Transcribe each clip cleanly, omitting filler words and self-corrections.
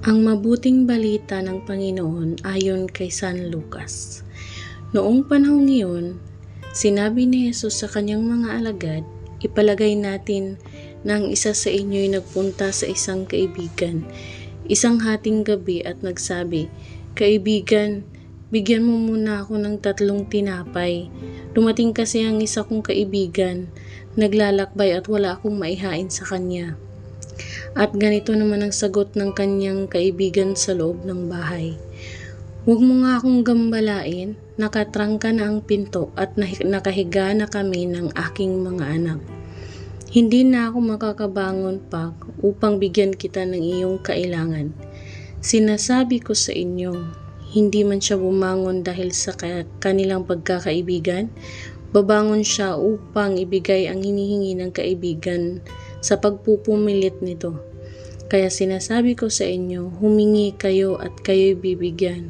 Ang mabuting balita ng Panginoon ayon kay San Lucas. Noong panahong iyon, sinabi ni Jesus sa kanyang mga alagad, "Ipalagay natin na ang isa sa inyo'y nagpunta sa isang kaibigan, isang hating gabi at nagsabi, 'Kaibigan, bigyan mo muna ako ng 3 tinapay. Dumating kasi ang isa kong kaibigan, naglalakbay at wala akong maihain sa kanya.' At ganito naman ang sagot ng kanyang kaibigan sa loob ng bahay, 'Huwag mo nga akong gambalain, nakatrangka na ang pinto at nakahiga na kami ng aking mga anak. Hindi na ako makakabangon pa upang bigyan kita ng iyong kailangan. Sinasabi ko sa inyo, hindi man siya bumangon dahil sa kanilang pagkakaibigan, babangon siya upang ibigay ang hinihingi ng kaibigan sa pagpupumilit nito. Kaya sinasabi ko sa inyo, humingi kayo at kayo'y bibigyan.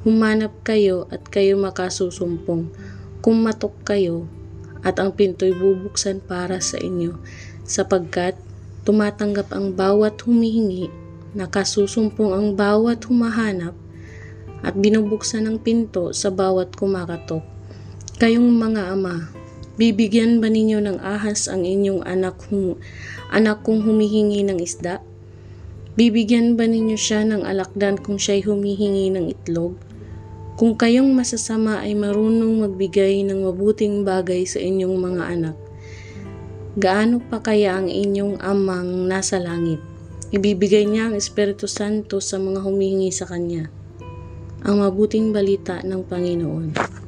Humanap kayo at kayo makasusumpong. Kumatok kayo at ang pinto'y bubuksan para sa inyo. Sapagkat tumatanggap ang bawat humihingi, nakasusumpong ang bawat humahanap, at binubuksan ang pinto sa bawat kumakatok. Kayong mga ama, bibigyan ba ninyo ng ahas ang inyong anak kung humihingi ng isda? Bibigyan ba ninyo siya ng alakdan kung siya'y humihingi ng itlog? Kung kayong masasama ay marunong magbigay ng mabuting bagay sa inyong mga anak, gaano pa kaya ang inyong amang nasa langit? Ibibigay niya ang Espiritu Santo sa mga humihingi sa Kanya. Ang mabuting balita ng Panginoon.